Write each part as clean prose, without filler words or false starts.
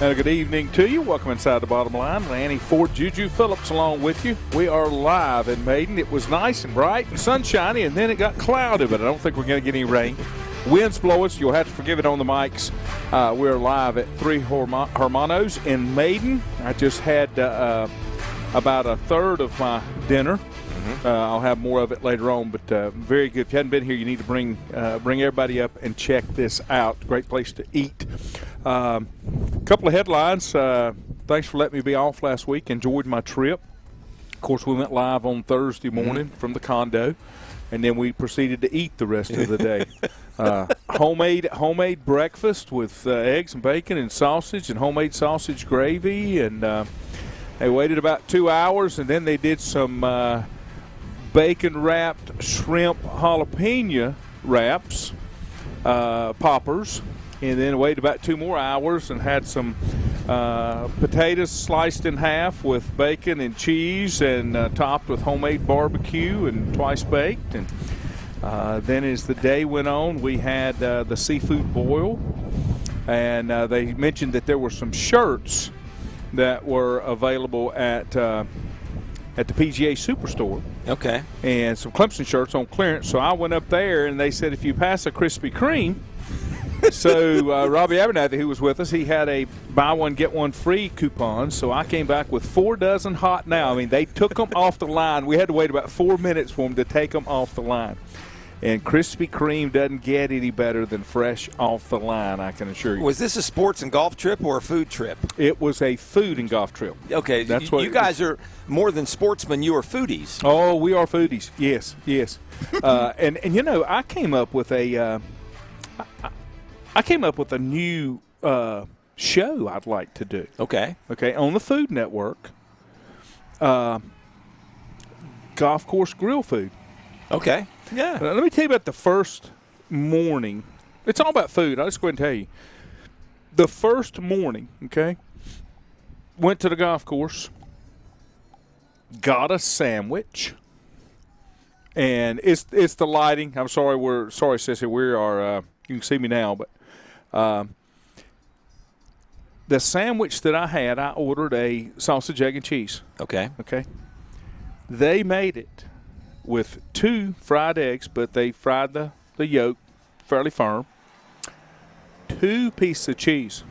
Good evening to you. Welcome inside the bottom line. Lanny Ford, Juju Phillips along with you. We are live in Maiden. It was nice and bright and sunshiny, and then it got cloudy, but I don't think we're going to get any rain. Winds blow us. You'll have to forgive it on the mics. We're live at 3 Hermanos in Maiden. I just had about a third of my dinner. I'll have more of it later on, but very good. If you hadn't been here, you need to bring everybody up and check this out. Great place to eat. Couple of headlines. Thanks for letting me be off last week. Enjoyed my trip. Of course, we went live on Thursday morning from the condo, and then we proceeded to eat the rest of the day. Homemade breakfast with eggs and bacon and sausage and homemade sausage gravy, and they waited about 2 hours, and then they did some bacon-wrapped shrimp jalapeno wraps, poppers, and then waited about 2 more hours and had some potatoes sliced in half with bacon and cheese and topped with homemade barbecue and twice baked. And then as the day went on, we had the seafood boil, and they mentioned that there were some shirts that were available at the PGA Superstore. Okay. And some Clemson shirts on clearance. So I went up there, and they said, if you pass a Krispy Kreme. So Robbie Abernathy, who was with us, he had a buy one, get one free coupon. So I came back with 4 dozen hot now. I mean, they took them off the line. We had to wait about 4 minutes for them to take them off the line. And Krispy Kreme doesn't get any better than fresh off the line, I can assure you. Was this a sports and golf trip or a food trip? It was a food and golf trip. Okay, that's what you guys are more than sportsmen. You are foodies. Oh, we are foodies. Yes. And you know, I came up with a new show I'd like to do. Okay, on the Food Network. Golf course grill food. Okay. Yeah. Let me tell you about the first morning. It's all about food. I'll just go ahead and tell you. The first morning, went to the golf course, got a sandwich, and it's the lighting. I'm sorry, Sissy. We are. You can see me now, but the sandwich that I had, I ordered a sausage, egg, and cheese. Okay. They made it with 2 fried eggs, but they fried the yolk fairly firm. 2 pieces of cheese.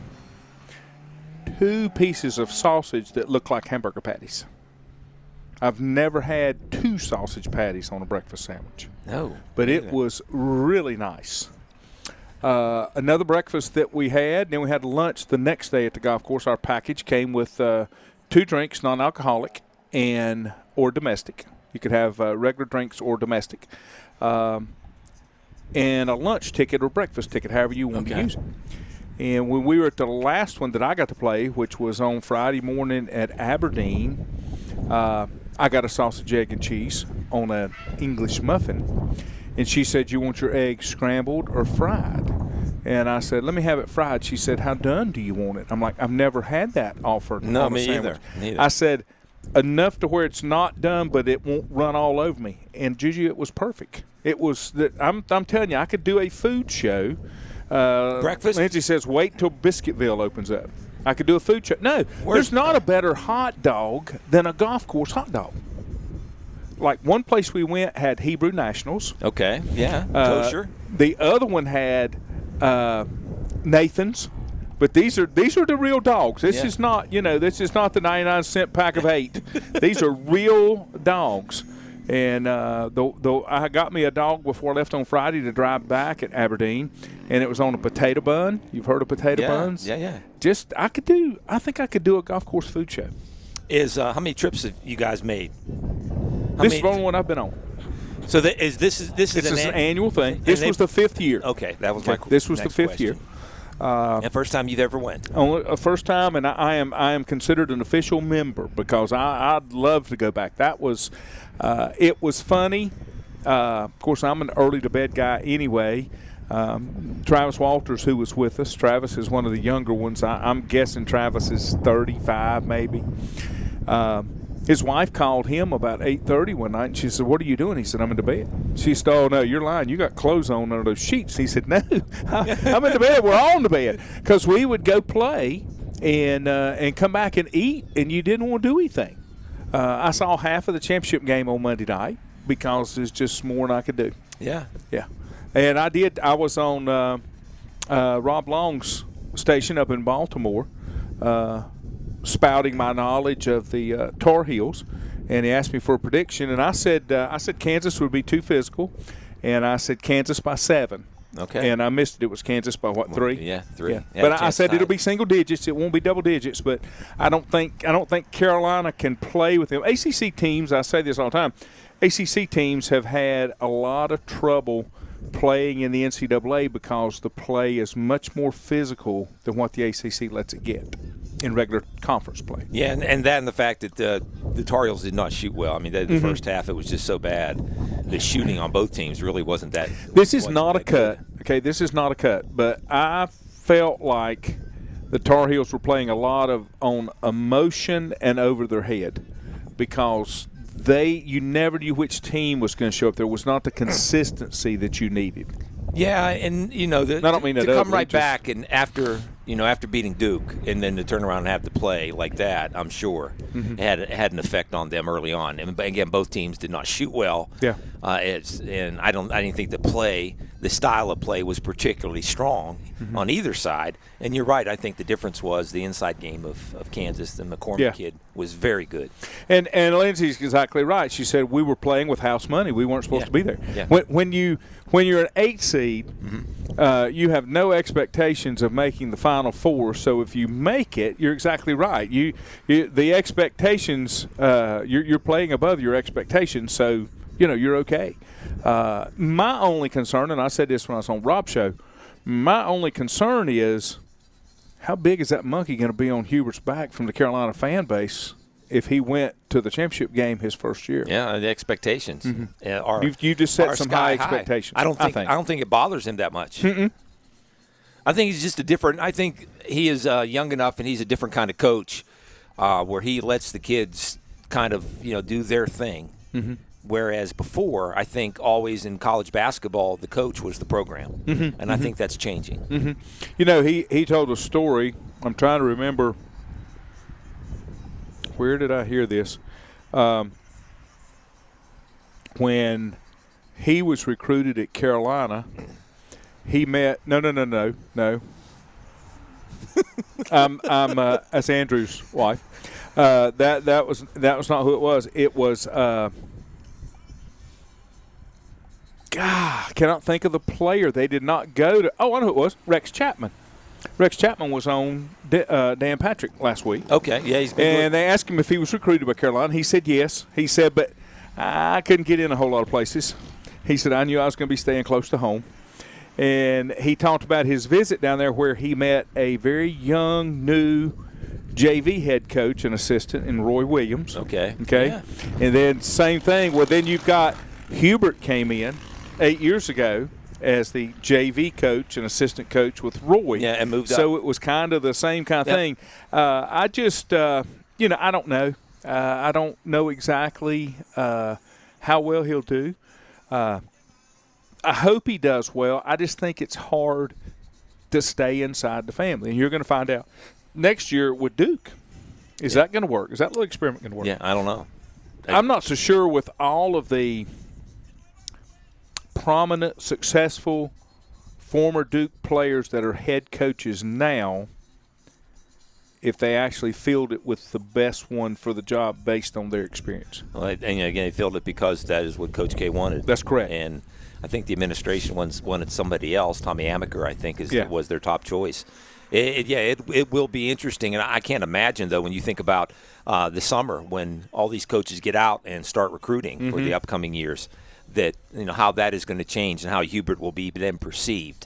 2 pieces of sausage that look like hamburger patties. I've never had 2 sausage patties on a breakfast sandwich. No. But it was really nice. Another breakfast that we had, then we had lunch the next day at the golf course. Our package came with 2 drinks, non-alcoholic or domestic. You could have regular drinks or domestic. And a lunch ticket or breakfast ticket, however you want to use it. And when we were at the last one that I got to play, which was on Friday morning at Aberdeen, I got a sausage, egg, and cheese on an English muffin. And she said, you want your eggs scrambled or fried? And I said, let me have it fried. She said, how done do you want it? I'm like, I've never had that offered on a sandwich. Neither. I said, enough to where it's not done, but it won't run all over me. And Juju, it was perfect. It was that I'm telling you, I could do a food show. Breakfast? Nancy says, wait till Biscuitville opens up. I could do a food show. No, there's not a better hot dog than a golf course hot dog. Like one place we went had Hebrew Nationals. Okay, yeah, kosher. The other one had Nathan's. But these are the real dogs. This is not, this is not the 99-cent pack of 8. These are real dogs. And though I got me a dog before I left on Friday to drive back at Aberdeen, and it was on a potato bun. You've heard of potato buns? Yeah. I think I could do a golf course food show. How many trips have you guys made? This is the only one I've been on. So this is an annual thing. This was the 5th year. Okay, that was This was the 5th year. And first time you've ever went? Only a first time, and I am considered an official member because I'd love to go back. That was it was funny. Of course, I'm an early to bed guy anyway. Travis Walters, who was with us, Travis is one of the younger ones. I'm guessing Travis is 35 maybe. His wife called him about 8:30 one night, and she said, "What are you doing?" He said, "I'm in the bed." She said, "Oh, no, you're lying. You got clothes on under those sheets." He said, "No, I'm in the bed. We're all in the bed." Because we would go play and come back and eat, and you didn't want to do anything. I saw half of the championship game on Monday night because there's just more than I could do. Yeah. Yeah. And I was on Rob Long's station up in Baltimore, spouting my knowledge of the Tar Heels, and he asked me for a prediction, and I said Kansas would be too physical, and I said Kansas by 7. Okay. And I missed it. It was Kansas by what, 3? Yeah, 3. Yeah. But I said it'll be single digits. It won't be double digits. But I don't think Carolina can play with them. ACC teams, I say this all the time, ACC teams have had a lot of trouble playing in the NCAA because the play is much more physical than what the ACC lets it get in regular conference play. Yeah, and the fact that the Tar Heels did not shoot well. I mean, the first half it was just so bad. The shooting on both teams really wasn't that. This is not a cut. Okay, this is not a cut. But I felt like the Tar Heels were playing a lot on emotion and over their head because you never knew which team was going to show up. There was not the consistency that you needed. Yeah, and I don't mean to come right back and after beating Duke and then to turn around and have to play like that, I'm sure it had an effect on them early on. And again, both teams did not shoot well. Yeah. And I didn't think the style of play was particularly strong on either side. And you're right. I think the difference was the inside game of Kansas. The McCormick kid was very good. And Lindsay's exactly right. She said we were playing with house money. We weren't supposed to be there. Yeah. When you're an 8 seed, you have no expectations of making the Final Four. So if you make it, you're exactly right. The expectations, you're playing above your expectations. So you're okay. My only concern, and I said this when I was on Rob's show, my only concern is how big is that monkey going to be on Hubert's back from the Carolina fan base if he went to the championship game his first year? Yeah, the expectations are. You just set some high expectations. I don't think it bothers him that much. Mm-mm. I think he's just a different. I think he is young enough, and he's a different kind of coach, where he lets the kids kind of do their thing. Mm-hmm. Whereas before, I think always in college basketball, the coach was the program, and I think that's changing. Mm-hmm. He told a story. I'm trying to remember. Where did I hear this? When he was recruited at Carolina, he met no. That's Andrew's wife. That was not who it was. It was. God, I cannot think of the player. They did not go to. Oh, I know who it was. Rex Chapman. Rex Chapman was on Dan Patrick last week. Okay, yeah, he's been. And they asked him if he was recruited by Carolina. He said yes. He said, but I couldn't get in a whole lot of places. He said, I knew I was going to be staying close to home. And he talked about his visit down there where he met a very young, new JV head coach and assistant in Roy Williams. Okay. Yeah. And then same thing. Well, then you've got Hubert came in 8 years ago as the JV coach and assistant coach with Roy. Yeah, and moved up. So it was kind of the same kind of thing. I just, I don't know. I don't know exactly how well he'll do. I hope he does well. I just think it's hard to stay inside the family. And you're going to find out next year with Duke. Is that going to work? Is that little experiment going to work? Yeah, I don't know. I'm not so sure with all of the prominent, successful former Duke players that are head coaches now, if they actually filled it with the best one for the job based on their experience. Well, and again, they filled it because that is what Coach K wanted. That's correct. And I think the administration wanted somebody else. Tommy Amaker, I think, was their top choice. It will be interesting, and I can't imagine though when you think about the summer when all these coaches get out and start recruiting for the upcoming years, that how that is going to change and how Hubert will be then perceived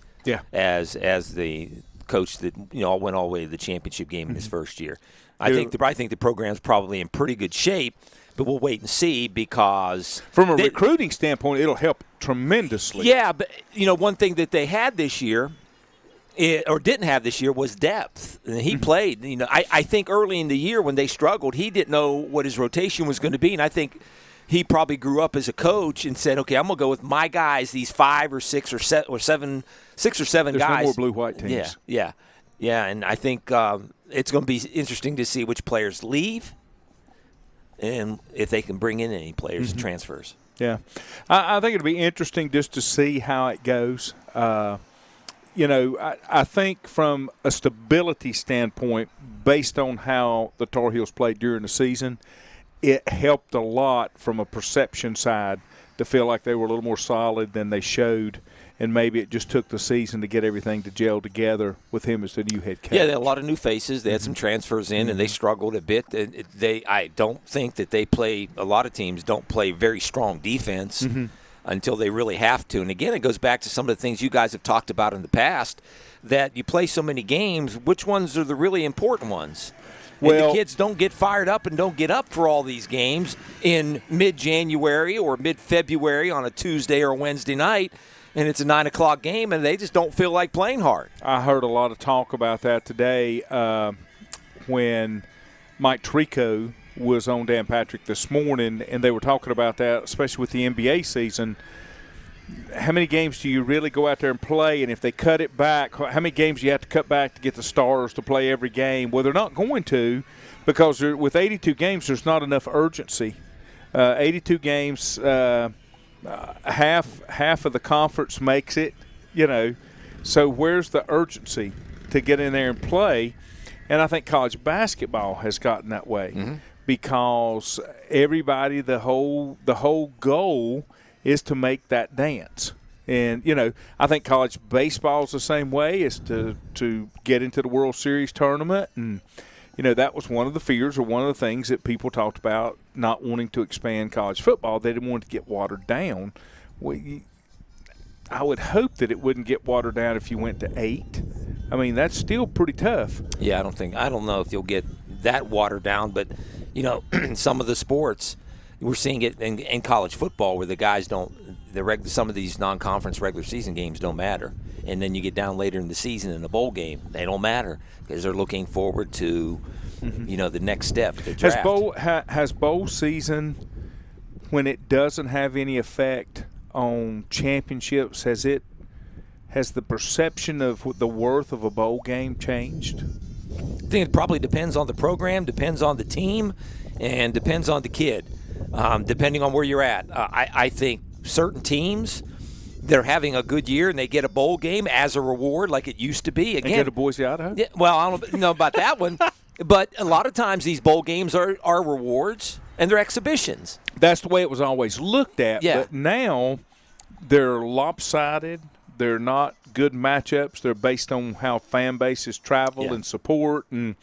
as the coach that went all the way to the championship game in his first year. I think the program's probably in pretty good shape, but we'll wait and see because from a recruiting standpoint, it'll help tremendously. Yeah, but one thing that they had this year. Or didn't have this year was depth. And he played. I think early in the year when they struggled, he didn't know what his rotation was going to be, and I think he probably grew up as a coach and said, "Okay, I'm going to go with my guys, these 5 or 6 or 7 There's guys." No more blue-white teams. Yeah. Yeah, and I think it's going to be interesting to see which players leave and if they can bring in any players and transfers. Yeah. I think it'll be interesting just to see how it goes. I think from a stability standpoint, based on how the Tar Heels played during the season, it helped a lot from a perception side to feel like they were a little more solid than they showed. And maybe it just took the season to get everything to gel together with him as the new head coach. Yeah, they had a lot of new faces. They had some transfers in, and they struggled a bit. I don't think that they play – a lot of teams don't play very strong defense until they really have to. And, again, it goes back to some of the things you guys have talked about in the past, that you play so many games, which ones are the really important ones? Well, and the kids don't get fired up and don't get up for all these games in mid-January or mid-February on a Tuesday or a Wednesday night. And it's a 9 o'clock game, and they just don't feel like playing hard. I heard a lot of talk about that today when Mike Tirico was on Dan Patrick this morning, and they were talking about that, especially with the NBA season. How many games do you really go out there and play? And if they cut it back, how many games do you have to cut back to get the stars to play every game? Well, they're not going to, because with 82 games, there's not enough urgency. 82 games half of the conference makes it, so where's the urgency to get in there and play? And I think college basketball has gotten that way because everybody, the whole goal is to make that dance. And, I think college baseball is the same way, is to get into the World Series tournament. And, that was one of the fears, or one of the things that people talked about not wanting to expand college football. They didn't want it to get watered down. I would hope that it wouldn't get watered down if you went to 8. I mean, that's still pretty tough. Yeah, I don't know if you'll get that watered down, but, some of the sports, we're seeing it in college football where the guys some of these non-conference regular season games don't matter. And then you get down later in the season in the bowl game, they don't matter because they're looking forward to, the next step, the draft. Has bowl season, when it doesn't have any effect on championships, has the perception of the worth of a bowl game changed? I think it probably depends on the program, depends on the team, and depends on the kid, depending on where you're at. I think certain teams, they're having a good year and they get a bowl game as a reward like it used to be. Again, and get a Boise, Idaho? Yeah, well, I don't know about that one. But a lot of times these bowl games are rewards and they're exhibitions. That's the way it was always looked at. Yeah. But now they're lopsided. They're not good matchups. They're based on how fan bases travel and support, and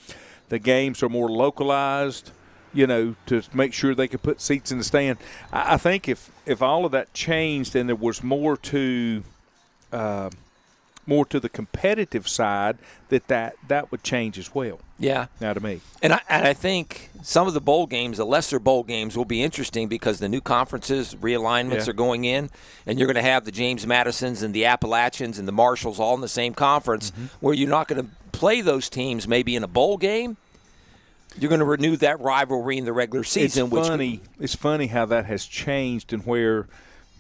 the games are more localized, to make sure they could put seats in the stand. I think if all of that changed and there was more to the competitive side, that would change as well. Yeah. Now to me. And I think some of the bowl games, the lesser bowl games, will be interesting because the new conferences, realignments are going in, and you're going to have the James Madisons and the Appalachians and the Marshalls all in the same conference where you're not going to play those teams maybe in a bowl game. You're going to renew that rivalry in the regular season. It's funny how that has changed, and where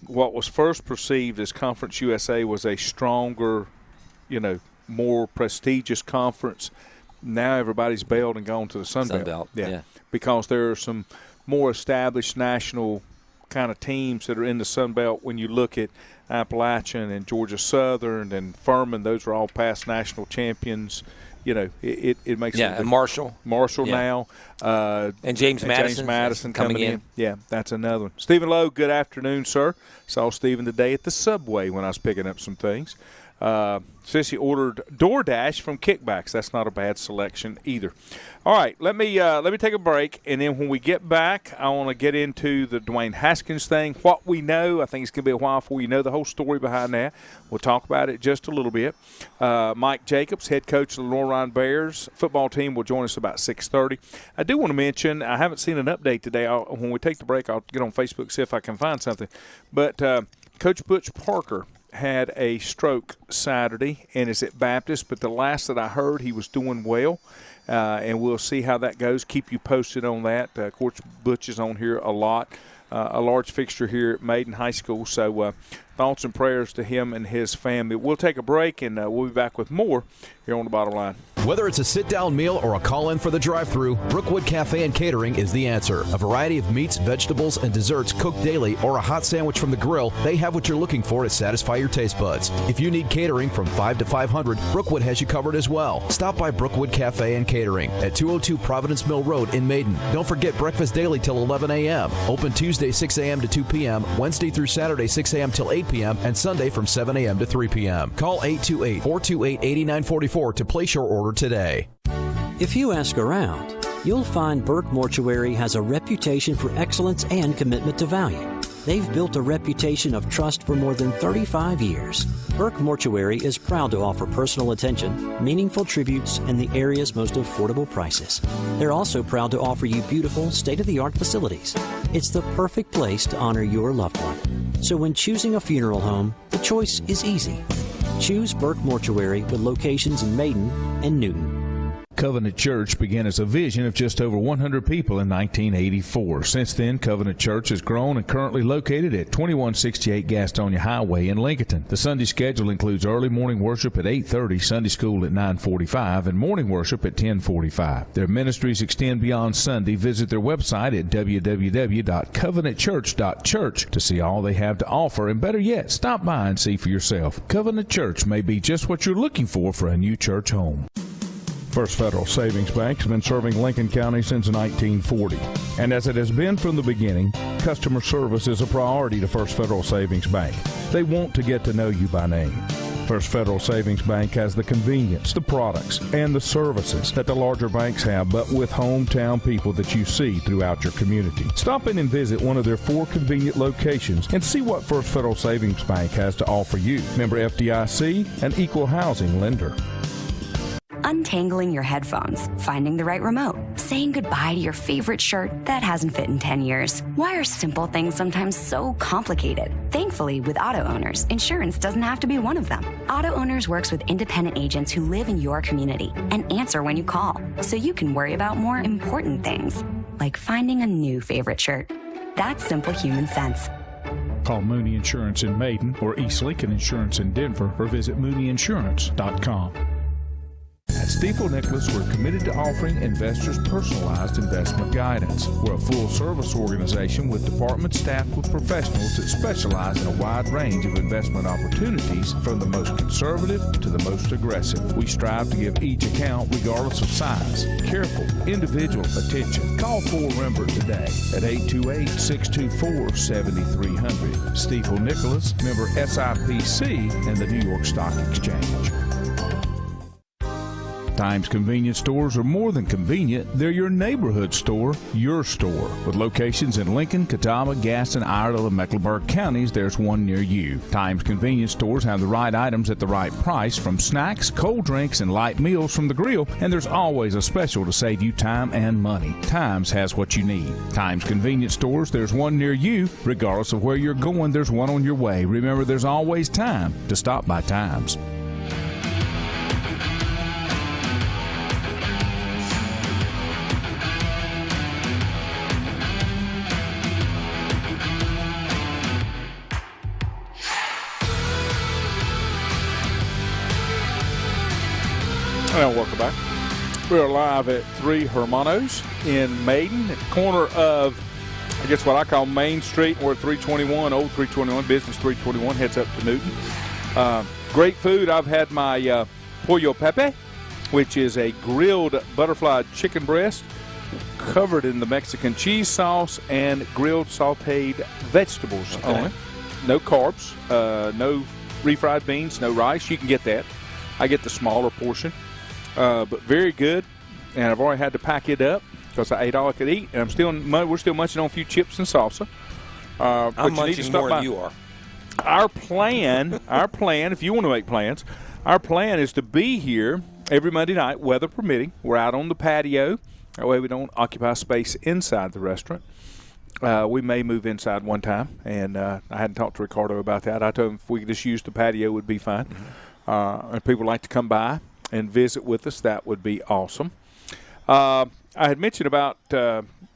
what was first perceived as Conference USA was a stronger, more prestigious conference. Now everybody's bailed and gone to the Sun Belt. Yeah, because there are some more established national kind of teams that are in the Sun Belt. When you look at Appalachian and Georgia Southern and Furman, those are all past national champions. It makes it. And Marshall now, and James Madison coming in. Yeah, that's another one. Stephen Lowe, good afternoon, sir. Saw Stephen today at the Subway when I was picking up some things. Sissy ordered DoorDash from Kickbacks. That's not a bad selection either. All right, let me take a break, and then when we get back, I want to get into the Dwayne Haskins thing. What we know, I think it's going to be a while before you know the whole story behind that. We'll talk about it just a little bit. Mike Jacobs, head coach of the Lorraine Bears football team, will join us about 6:30. I do want to mention, I haven't seen an update today. When we take the break, I'll get on Facebook, see if I can find something. But Coach Butch Parker had a stroke Saturday and is at Baptist, but the last that I heard, he was doing well, and we'll see how that goes. Keep you posted on that. Of course, Butch is on here a lot. a large fixture here at Maiden High School. So thoughts and prayers to him and his family. We'll take a break, and we'll be back with more here on the Bottom Line. Whether it's a sit-down meal or a call-in for the drive-thru, Brookwood Cafe and Catering is the answer. A variety of meats, vegetables, and desserts cooked daily, or a hot sandwich from the grill, they have what you're looking for to satisfy your taste buds. If you need catering from 5 to 500, Brookwood has you covered as well. Stop by Brookwood Cafe and Catering at 202 Providence Mill Road in Maiden. Don't forget breakfast daily till 11 a.m. Open Tuesday 6 a.m. to 2 p.m., Wednesday through Saturday 6 a.m. till 8 p.m., and Sunday from 7 a.m. to 3 p.m. Call 828-428-8944 to place your order today. If you ask around, you'll find Burke Mortuary has a reputation for excellence and commitment to value. They've built a reputation of trust for more than 35 years. Burke Mortuary is proud to offer personal attention, meaningful tributes, and the area's most affordable prices. They're also proud to offer you beautiful, state-of-the-art facilities. It's the perfect place to honor your loved one. So when choosing a funeral home, the choice is easy. Choose Burke Mortuary with locations in Maiden and Newton. Covenant Church began as a vision of just over 100 people in 1984. Since then, Covenant Church has grown and currently located at 2168 Gastonia Highway in Lincoln. The Sunday schedule includes early morning worship at 8:30, Sunday school at 9:45, and morning worship at 10:45. Their ministries extend beyond Sunday. Visit their website at www.covenantchurch.church to see all they have to offer, and better yet, stop by and see for yourself. Covenant Church may be just what you're looking for a new church home. First Federal Savings Bank has been serving Lincoln County since 1940. And as it has been from the beginning, customer service is a priority to First Federal Savings Bank. They want to get to know you by name. First Federal Savings Bank has the convenience, the products, and the services that the larger banks have, but with hometown people that you see throughout your community. Stop in and visit one of their 4 convenient locations and see what First Federal Savings Bank has to offer you. Member FDIC, an equal housing lender. Untangling your headphones, finding the right remote, saying goodbye to your favorite shirt that hasn't fit in 10 years. Why are simple things sometimes so complicated? Thankfully, with Auto Owners, insurance doesn't have to be one of them. Auto Owners works with independent agents who live in your community and answer when you call, so you can worry about more important things, like finding a new favorite shirt. That's simple human sense. Call Mooney Insurance in Maiden or East Lincoln Insurance in Denver, or visit mooneyinsurance.com. At Stifel Nicholas, we're committed to offering investors personalized investment guidance. We're a full-service organization with departments staffed with professionals that specialize in a wide range of investment opportunities, from the most conservative to the most aggressive. We strive to give each account, regardless of size, careful, individual attention. Call Full Rembert today at 828-624-7300. Stifel Nicholas, member SIPC and the New York Stock Exchange. Times convenience stores are more than convenient. They're your neighborhood store, your store. With locations in Lincoln, Catawba, Gaston, Iredell, and Mecklenburg counties, there's one near you. Times convenience stores have the right items at the right price, from snacks, cold drinks, and light meals from the grill, and there's always a special to save you time and money. Times has what you need. Times convenience stores, there's one near you. Regardless of where you're going, there's one on your way. Remember, there's always time to stop by Times. Well, welcome back. We are live at 3 Hermanos in Maiden, at the corner of, I guess, what I call Main Street. We're at 321, old 321, business 321, heads up to Newton. Great food. I've had my pollo pepe, which is a grilled butterfly chicken breast covered in the Mexican cheese sauce and grilled sauteed vegetables on it. No carbs, no refried beans, no rice. You can get that. I get the smaller portion. But very good, and I've already had to pack it up because I ate all I could eat, and we're still munching on a few chips and salsa. I'm munching more than you are. Our plan, if you want to make plans, our plan is to be here every Monday night, weather permitting. We're out on the patio. That way we don't occupy space inside the restaurant. We may move inside one time, and I hadn't talked to Ricardo about that. I told him if we could just use the patio, it would be fine. Mm-hmm. If people like to come by and visit with us, that would be awesome. I had mentioned about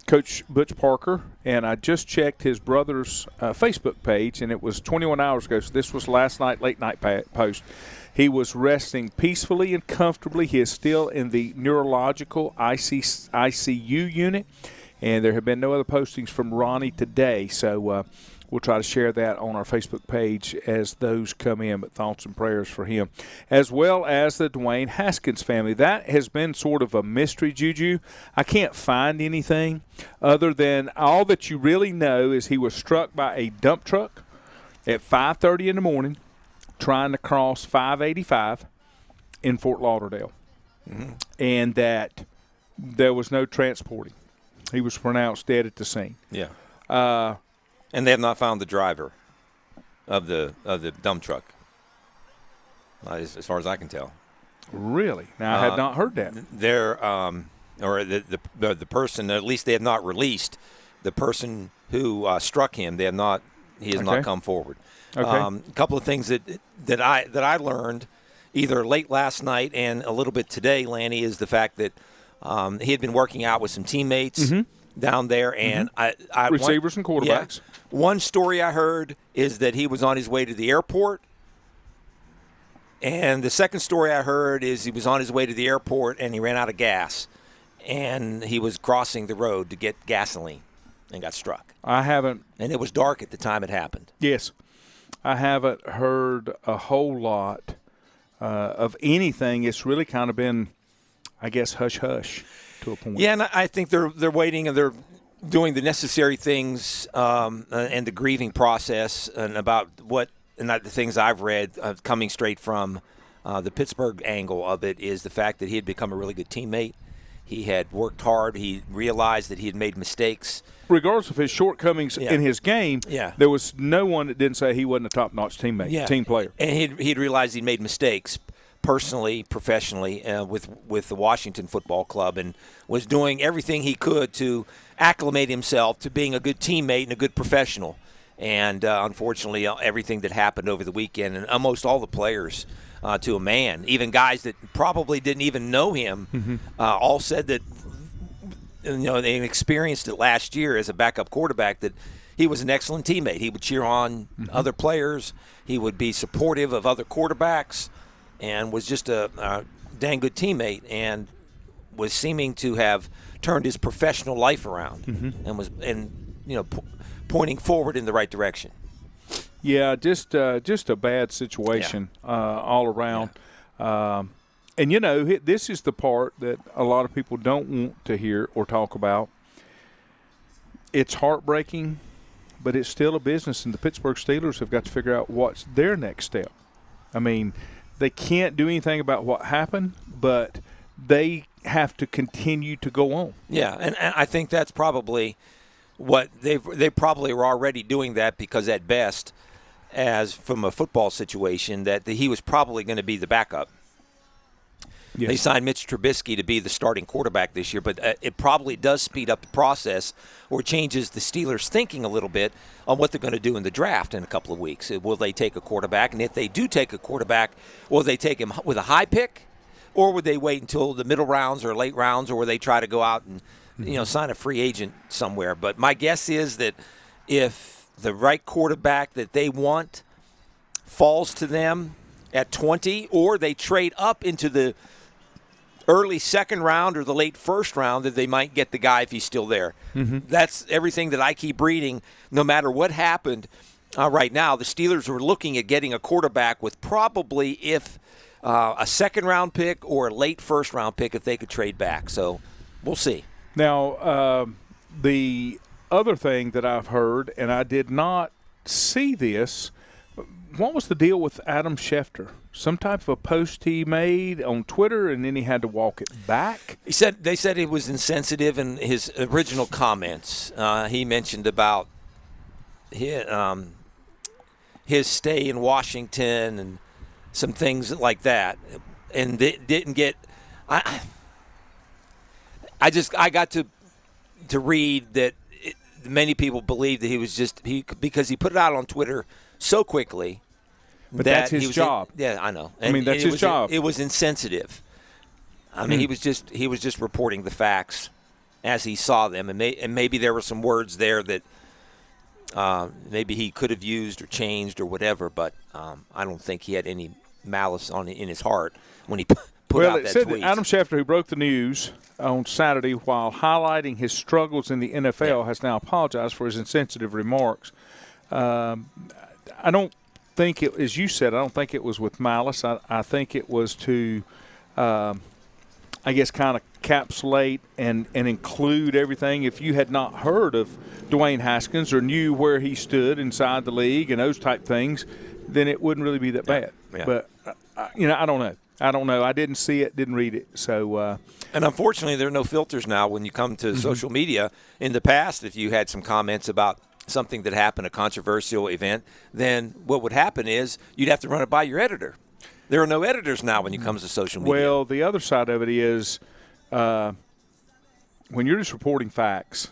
Coach Butch Parker, and I just checked his brother's Facebook page, and it was 21 hours ago. So this was last night, late night post. He was resting peacefully and comfortably. He is still in the neurological ICU unit, and there have been no other postings from Ronnie today. So we'll try to share that on our Facebook page as those come in, but thoughts and prayers for him, as well as the Dwayne Haskins family. That has been sort of a mystery, Juju. I can't find anything other than all that you really know is he was struck by a dump truck at 5:30 in the morning trying to cross 585 in Fort Lauderdale, and that there was no transporting. He was pronounced dead at the scene. Yeah. And they have not found the driver of the dump truck, as far as I can tell. Really? Now, I had not heard that. They're or the person, at least they have not released the person who struck him. They have not. He has not come forward. Okay. A couple of things that I learned either late last night and a little bit today, Lanny, is the fact that he had been working out with some teammates down there, and receivers and quarterbacks. Yeah, one story I heard is that he was on his way to the airport, and the second story I heard is he was on his way to the airport and he ran out of gas, and he was crossing the road to get gasoline and got struck. I haven't. And it was dark at the time it happened. Yes. I haven't heard a whole lot of anything. It's really kind of been, I guess, hush-hush to a point. Yeah, and I think they're waiting and they're doing the necessary things and the grieving process and about what – and the things I've read coming straight from the Pittsburgh angle of it is the fact that he had become a really good teammate. He had worked hard. He realized that he had made mistakes. Regardless of his shortcomings in his game, there was no one that didn't say he wasn't a top-notch teammate, team player. And he'd realized he'd made mistakes personally, professionally, with the Washington Football Club, and was doing everything he could to acclimate himself to being a good teammate and a good professional. And unfortunately, everything that happened over the weekend, and almost all the players to a man, even guys that probably didn't even know him, all said that they experienced it last year as a backup quarterback, that he was an excellent teammate. He would cheer on other players. He would be supportive of other quarterbacks, and was just a dang good teammate, and was seeming to have turned his professional life around, and was pointing forward in the right direction. Yeah, just a bad situation all around. Yeah. And, this is the part that a lot of people don't want to hear or talk about. It's heartbreaking, but it's still a business, and the Pittsburgh Steelers have got to figure out what's their next step. I mean, they can't do anything about what happened, but they have to continue to go on. Yeah, and I think that's probably what they probably were already doing that, because at best, as from a football situation, that he was probably going to be the backup. Yes. They signed Mitch Trubisky to be the starting quarterback this year, but it probably does speed up the process or changes the Steelers' thinking a little bit on what they're going to do in the draft in a couple of weeks. Will they take a quarterback? And if they do take a quarterback, will they take him with a high pick, or would they wait until the middle rounds or late rounds, or will they try to go out and sign a free agent somewhere? But my guess is that if the right quarterback that they want falls to them at 20, or they trade up into the early second round or the late first round, that they might get the guy if he's still there. That's everything that I keep reading. No matter what happened right now, the Steelers were looking at getting a quarterback with probably a second-round pick or a late first-round pick if they could trade back. So we'll see. Now, the other thing that I've heard, and I did not see this, what was the deal with Adam Schefter? Some type of a post he made on Twitter, and then he had to walk it back? They said he was insensitive in his original comments. He mentioned about his stay in Washington and some things like that, and didn't get. I got to read that many people believe that he was because he put it out on Twitter so quickly. But that's his job. Yeah, I know. I mean, that's his job. It was insensitive. I mean, he was just reporting the facts, as he saw them. And maybe there were some words there that maybe he could have used or changed or whatever, but I don't think he had any malice in his heart when he put out that tweet. That Adam Schefter, who broke the news on Saturday while highlighting his struggles in the NFL, has now apologized for his insensitive remarks. I don't think it, as you said, I don't think it was with malice. I think it was to, I guess, kind of encapsulate and include everything. If you had not heard of Dwayne Haskins or knew where he stood inside the league and those type things, then it wouldn't really be that bad. Yeah. But, I don't know. I didn't see it, didn't read it. So, and unfortunately, there are no filters now when you come to social media. In the past, if you had some comments about something that happened, a controversial event, then what would happen is you'd have to run it by your editor. There are no editors now when it comes to social media. Well, the other side of it is when you're just reporting facts,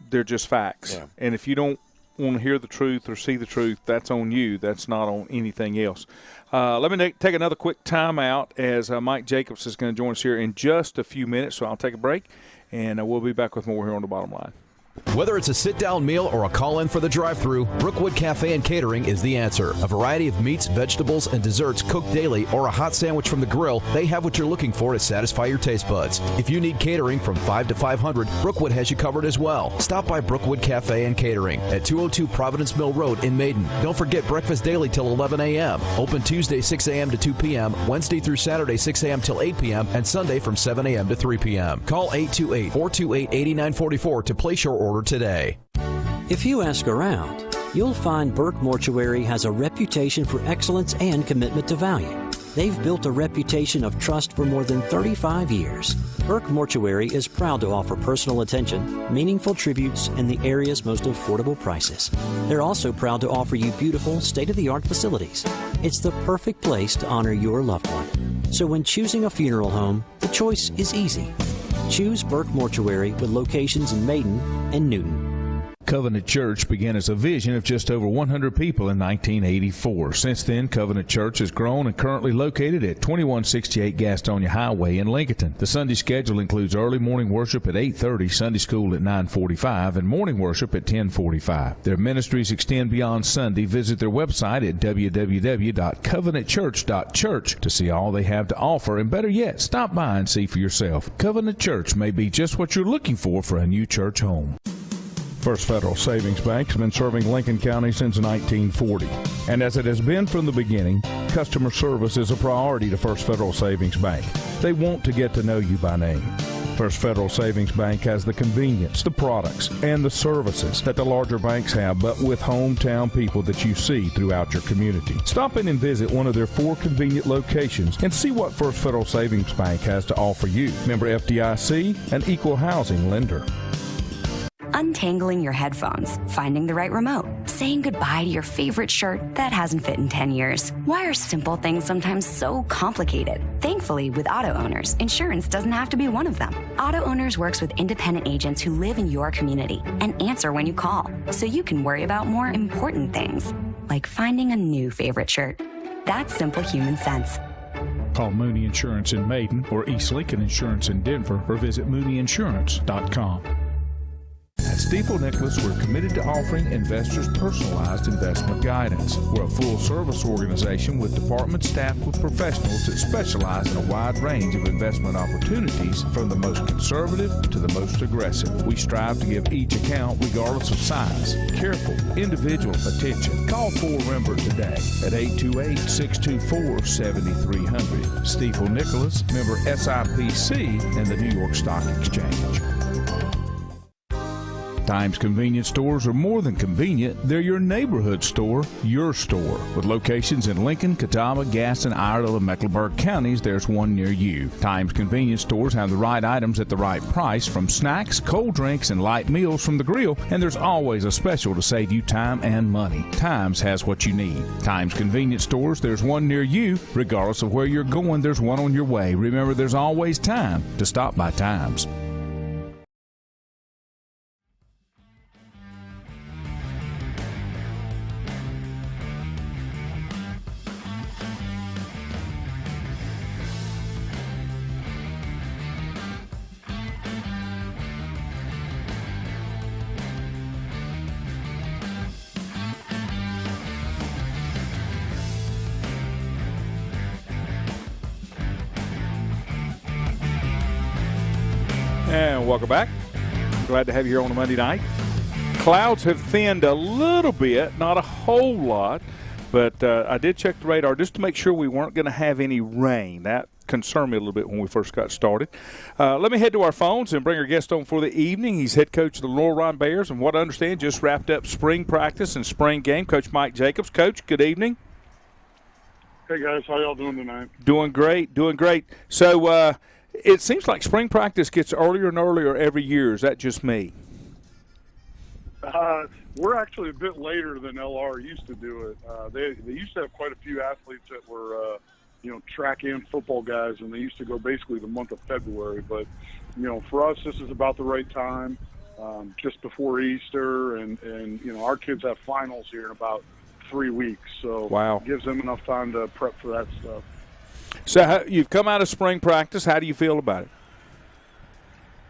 they're just facts. Yeah. And if you don't want to hear the truth or see the truth, that's on you. That's not on anything else. Let me take another quick timeout as Mike Jacobs is going to join us here in just a few minutes. So I'll take a break, and we'll be back with more here on the Bottom Line. Whether it's a sit-down meal or a call-in for the drive-thru, Brookwood Cafe and Catering is the answer. A variety of meats, vegetables, and desserts cooked daily or a hot sandwich from the grill, they have what you're looking for to satisfy your taste buds. If you need catering from 5 to 500, Brookwood has you covered as well. Stop by Brookwood Cafe and Catering at 202 Providence Mill Road in Maiden. Don't forget breakfast daily till 11 a.m. Open Tuesday 6 a.m. to 2 p.m., Wednesday through Saturday 6 a.m. till 8 p.m., and Sunday from 7 a.m. to 3 p.m. Call 828-428-8944 to place your order today. If you ask around, you'll find Burke Mortuary has a reputation for excellence and commitment to value. They've built a reputation of trust for more than 35 years. Burke Mortuary is proud to offer personal attention, meaningful tributes, and the area's most affordable prices. They're also proud to offer you beautiful, state-of-the-art facilities. It's the perfect place to honor your loved one. So when choosing a funeral home, the choice is easy. Choose Burke Mortuary with locations in Maiden and Newton. Covenant Church began as a vision of just over 100 people in 1984. Since then, Covenant Church has grown and currently located at 2168 Gastonia Highway in Lincoln. The Sunday schedule includes early morning worship at 8:30, Sunday school at 9:45, and morning worship at 10:45. Their ministries extend beyond Sunday. Visit their website at www.covenantchurch.church to see all they have to offer, and better yet, stop by and see for yourself. Covenant Church may be just what you're looking for a new church home. First Federal Savings Bank has been serving Lincoln County since 1940. And as it has been from the beginning, customer service is a priority to First Federal Savings Bank. They want to get to know you by name. First Federal Savings Bank has the convenience, the products, and the services that the larger banks have, but with hometown people that you see throughout your community. Stop in and visit one of their 4 convenient locations and see what First Federal Savings Bank has to offer you. Member FDIC, an equal housing lender. Untangling your headphones, finding the right remote, saying goodbye to your favorite shirt that hasn't fit in 10 years. Why are simple things sometimes so complicated? Thankfully, with auto owners, insurance doesn't have to be one of them. Auto Owners works with independent agents who live in your community and answer when you call, so you can worry about more important things, like finding a new favorite shirt. That's simple human sense. Call Mooney Insurance in Maiden or East Lincoln Insurance in Denver or visit mooneyinsurance.com. At Stifel Nicholas, we're committed to offering investors personalized investment guidance. We're a full-service organization with departments staffed with professionals that specialize in a wide range of investment opportunities, from the most conservative to the most aggressive. We strive to give each account, regardless of size, careful, individual attention. Call For-Member today at 828-624-7300. Stifel Nicholas, member SIPC and the New York Stock Exchange. Times convenience stores are more than convenient. They're your neighborhood store, your store. With locations in Lincoln, Catawba, Gaston, Iredell, and Mecklenburg counties, there's one near you. Times convenience stores have the right items at the right price, from snacks, cold drinks, and light meals from the grill, and there's always a special to save you time and money. Times has what you need. Times convenience stores, there's one near you. Regardless of where you're going, there's one on your way. Remember, there's always time to stop by Times. And welcome back. Glad to have you here on a Monday night. Clouds have thinned a little bit, not a whole lot, but I did check the radar just to make sure we weren't going to have any rain. That concerned me a little bit when we first got started. Let me head to our phones and bring our guest on for the evening. He's head coach of the Laurel Ryan Bears, and what I understand, just wrapped up spring practice and spring game. Coach Mike Jacobs. Coach, good evening. Hey, guys. How y'all doing tonight? Doing great, doing great. So it seems like spring practice gets earlier and earlier every year. Is that just me? We're actually a bit later than LR used to do it. They used to have quite a few athletes that were, track and football guys, and they used to go basically the month of February. But, for us, this is about the right time, just before Easter, and our kids have finals here in about 3 weeks. So wow. It gives them enough time to prep for that stuff. So you've come out of spring practice. How do you feel about it?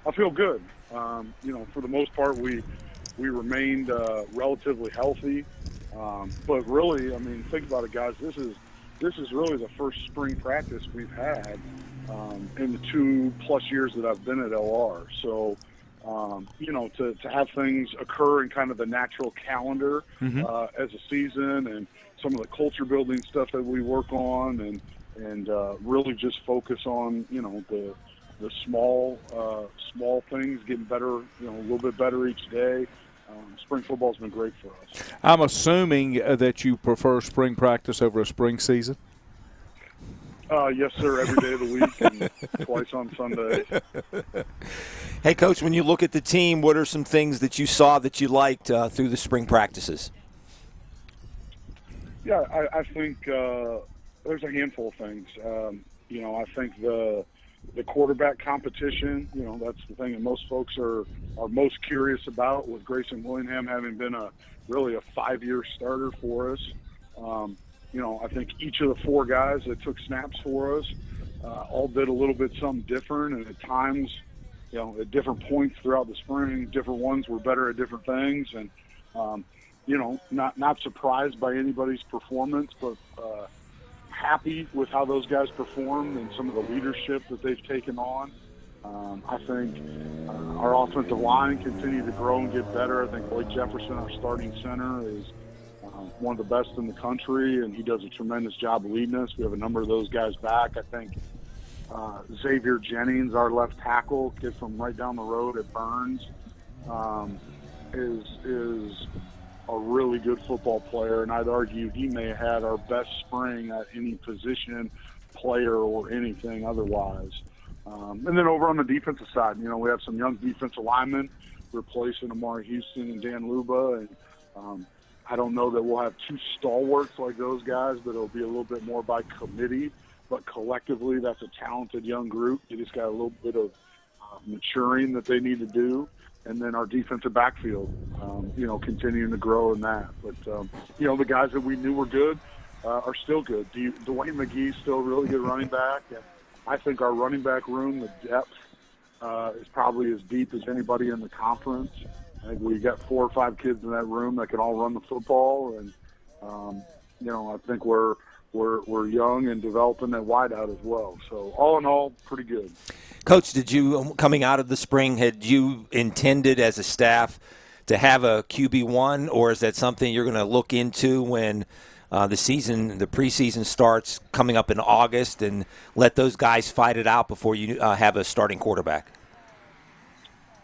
I feel good. For the most part, we remained relatively healthy. But really, think about it, guys. This is really the first spring practice we've had in the 2+ years that I've been at LR. So, to have things occur in kind of the natural calendar as a season, and some of the culture building stuff that we work on, and really just focus on, the small things, getting better, a little bit better each day. Spring football's been great for us. I'm assuming that you prefer spring practice over a spring season? Yes, sir, every day of the week and twice on Sundays. Hey, Coach, when you look at the team, what are some things that you saw that you liked through the spring practices? Yeah, I think there's a handful of things. I think the quarterback competition, that's the thing that most folks are most curious about, with Grayson Willingham having been really a 5-year starter for us. I think each of the 4 guys that took snaps for us all did a little bit something different, and at times, at different points throughout the spring, different ones were better at different things, and not surprised by anybody's performance, but happy with how those guys performed and some of the leadership that they've taken on. I think our offensive line continued to grow and get better. I think Blake Jefferson, our starting center, is one of the best in the country, and he does a tremendous job leading us. We have a number of those guys back. I think Xavier Jennings, our left tackle, kid from right down the road at Burns, is a really good football player, and I'd argue he may have had our best spring at any position, player, or anything otherwise. And then over on the defensive side, we have some young defensive linemen replacing Amari Houston and Dan Luba, and I don't know that we'll have 2 stalwarts like those guys, but it'll be a little bit more by committee. But collectively, that's a talented young group. They just got a little bit of maturing that they need to do. And then our defensive backfield, continuing to grow in that. But, the guys that we knew were good are still good. Dwayne McGee's still a really good running back. And I think our running back room, the depth, is probably as deep as anybody in the conference. I think we got 4 or 5 kids in that room that can all run the football. And, I think we're young and developing that wideout as well. So all in all, pretty good. Coach, did you, coming out of the spring, had you intended as a staff to have a QB1, or is that something you're going to look into when the preseason starts coming up in August, and let those guys fight it out before you have a starting quarterback?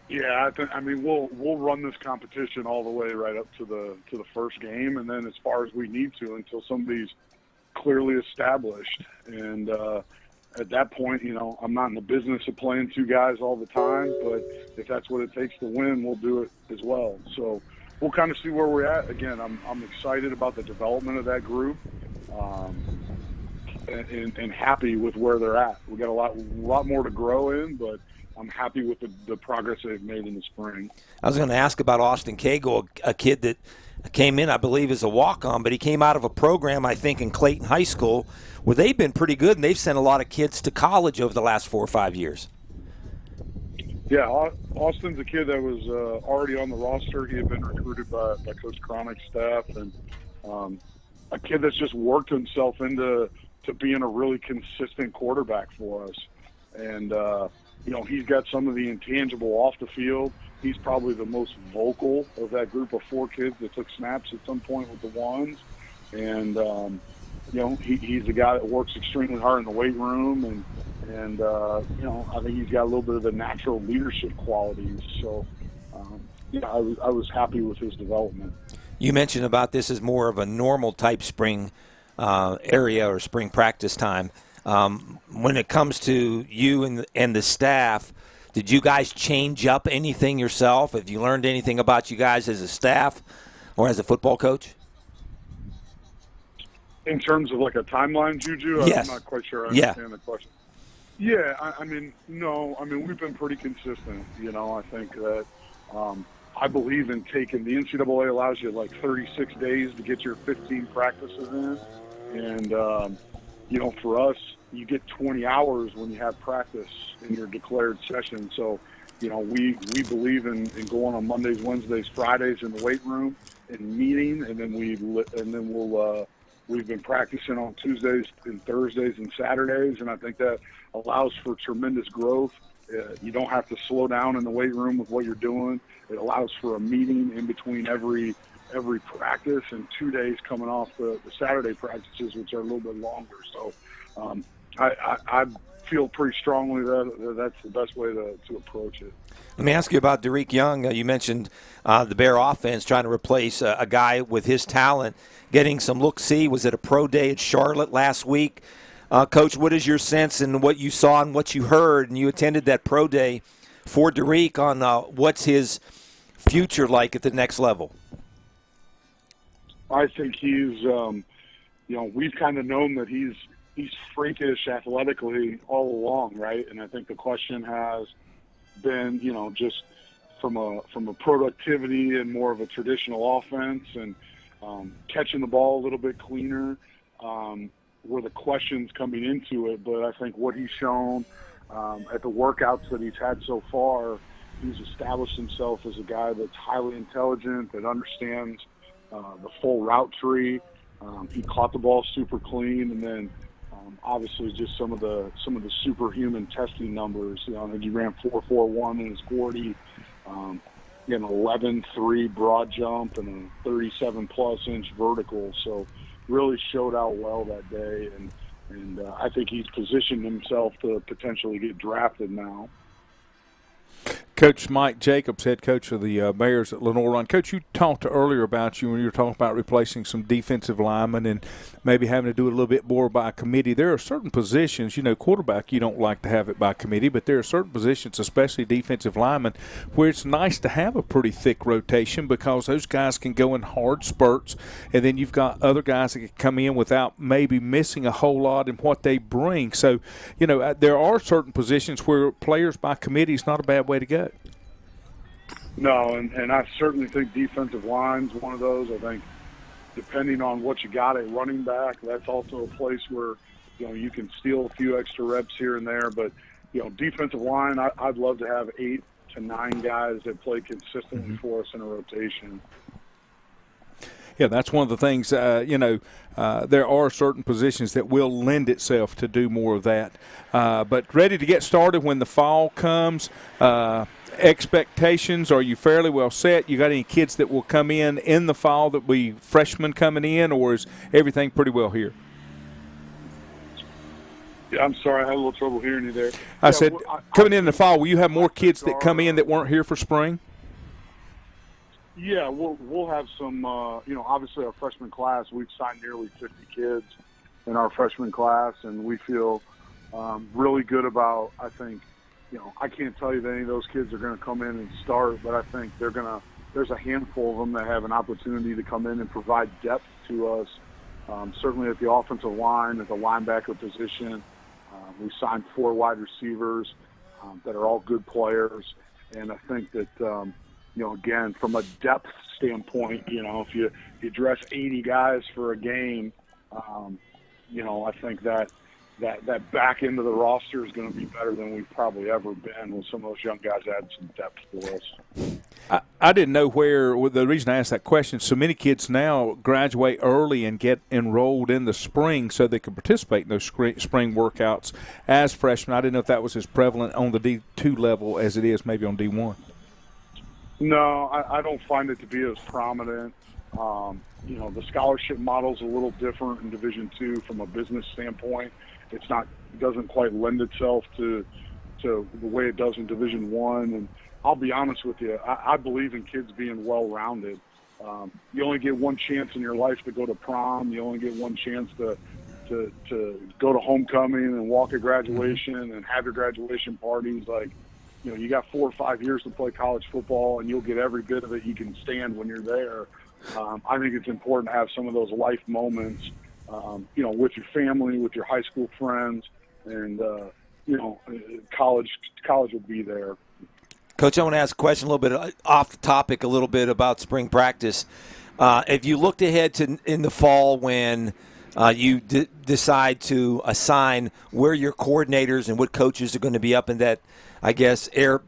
Yeah, we'll run this competition all the way right up to the first game, and then as far as we need to until somebody's clearly established. And at that point, I'm not in the business of playing 2 guys all the time, but if that's what it takes to win, we'll do it as well. So we'll kind of see where we're at. Again, I'm excited about the development of that group, and happy with where they're at. We got a lot more to grow in, but I'm happy with the progress they've made in the spring. I was going to ask about Austin Cagle, a kid that came in, I believe, as a walk-on, but he came out of a program, I think, in Clayton High School, where they've been pretty good, and they've sent a lot of kids to college over the last 4 or 5 years. Yeah, Austin's a kid that was already on the roster. He had been recruited by Coach Cronick's staff, and a kid that's just worked himself into being a really consistent quarterback for us. And he's got some of the intangible off the field. He's probably the most vocal of that group of 4 kids that took snaps at some point with the ones. And, he's a guy that works extremely hard in the weight room. And I think he's got a little bit of the natural leadership qualities. So, I was happy with his development. You mentioned about this as more of a normal type spring area or spring practice time. When it comes to you and the staff, did you guys change up anything yourself? Have you learned anything about you guys as a staff or as a football coach? In terms of like a timeline, Juju? Yes. I'm not quite sure I understand the question. Yeah, no. We've been pretty consistent. I think that I believe in taking – the NCAA allows you like 36 days to get your 15 practices in. And, for us, you get 20 hours when you have practice in your declared session. So, we believe in going on Mondays, Wednesdays, Fridays in the weight room and meeting, and then we've been practicing on Tuesdays and Thursdays and Saturdays, and I think that allows for tremendous growth. You don't have to slow down in the weight room with what you're doing. It allows for a meeting in between every practice, and 2 days coming off the Saturday practices, which are a little bit longer. So I feel pretty strongly that that's the best way to approach it. Let me ask you about Derek Young. You mentioned the Bear offense trying to replace a guy with his talent, getting some look-see. Was it a pro day at Charlotte last week? Coach, what is your sense and what you saw and what you heard? And you attended that pro day for Derek on what's his future like at the next level? I think he's, we've kind of known that he's freakish athletically all along, right? And I think the question has been, just from a productivity and more of a traditional offense and catching the ball a little bit cleaner were the questions coming into it. But I think what he's shown at the workouts that he's had so far, he's established himself as a guy that's highly intelligent, that understands the full route tree. He caught the ball super clean, and then obviously just some of the superhuman testing numbers. I think he ran 4.41 in his 40, an 11.3 broad jump and a 37+ inch vertical. So really showed out well that day, and I think he's positioned himself to potentially get drafted now. Coach Mike Jacobs, head coach of the Bears at Lenore Run. Coach, you talked earlier about when you were talking about replacing some defensive linemen and maybe having to do a little bit more by committee. There are certain positions, quarterback, you don't like to have it by committee, but there are certain positions, especially defensive linemen, where it's nice to have a pretty thick rotation because those guys can go in hard spurts, and then you've got other guys that can come in without maybe missing a whole lot in what they bring. So, there are certain positions where players by committee is not a bad way to go. No, and I certainly think defensive line's one of those. I think depending on what you got at running back, that's also a place where, you can steal a few extra reps here and there. But, defensive line, I'd love to have 8 to 9 guys that play consistently for us in a rotation. Yeah, that's one of the things, there are certain positions that will lend itself to do more of that. But ready to get started when the fall comes. Expectations, are you fairly well set? You got any kids that will come in the fall that be freshmen coming in, or is everything pretty well here? Yeah, I'm sorry, I had a little trouble hearing you there. I said, coming in the fall, will you have more kids that come in that weren't here for spring? Yeah, we'll have some, obviously our freshman class, we've signed nearly 50 kids in our freshman class, and we feel really good about, I think, I can't tell you that any of those kids are going to come in and start, but I think there's a handful of them that have an opportunity to come in and provide depth to us, certainly at the offensive line, at the linebacker position. We signed 4 wide receivers that are all good players, and I think that, again, from a depth standpoint, if you dress 80 guys for a game, I think that back end of the roster is going to be better than we've probably ever been, with some of those young guys adding some depth for us. I didn't know the reason I asked that question, so many kids now graduate early and get enrolled in the spring so they can participate in those spring workouts as freshmen. I didn't know if that was as prevalent on the D2 level as it is maybe on D1. No, I don't find it to be as prominent. The scholarship model is a little different in Division II from a business standpoint. It doesn't quite lend itself to the way it does in Division I. And I'll be honest with you, I believe in kids being well-rounded. You only get one chance in your life to go to prom. You only get one chance to go to homecoming and walk at graduation and have your graduation parties. You got 4 or 5 years to play college football, and you'll get every bit of it you can stand when you're there. I think it's important to have some of those life moments, with your family, with your high school friends, and college will be there. Coach, I want to ask a question a little bit off the topic, a little bit about spring practice. If you looked ahead to in the fall when you decide to assign where your coordinators and what coaches are going to be up in that, I guess, air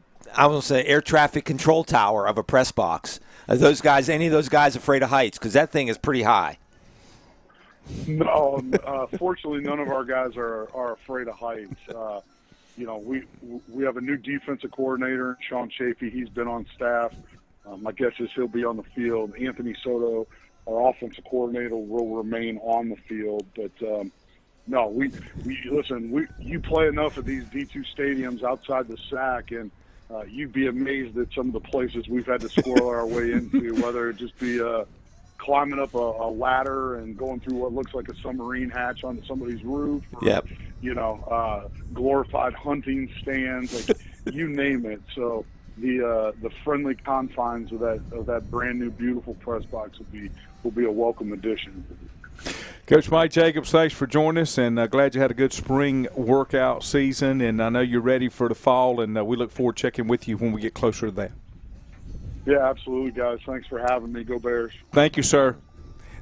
traffic control tower of a press box, are any of those guys afraid of heights? Because that thing is pretty high. No, fortunately, none of our guys are afraid of heights. We have a new defensive coordinator, Sean Chafee. He's been on staff. My guess is he'll be on the field. Anthony Soto, our offensive coordinator, will remain on the field. But no, you play enough of these D2 stadiums outside the SAC, and you'd be amazed at some of the places we've had to squirrel our way into, whether it just be climbing up a ladder and going through what looks like a submarine hatch onto somebody's roof. Yep. Glorified hunting stands, you name it. So the friendly confines of that brand new beautiful press box will be a welcome addition. Coach Mike Jacobs, thanks for joining us, and glad you had a good spring workout season, and I know you're ready for the fall, and we look forward to checking with you when we get closer to that. Yeah, absolutely, guys. Thanks for having me. Go Bears. Thank you, sir.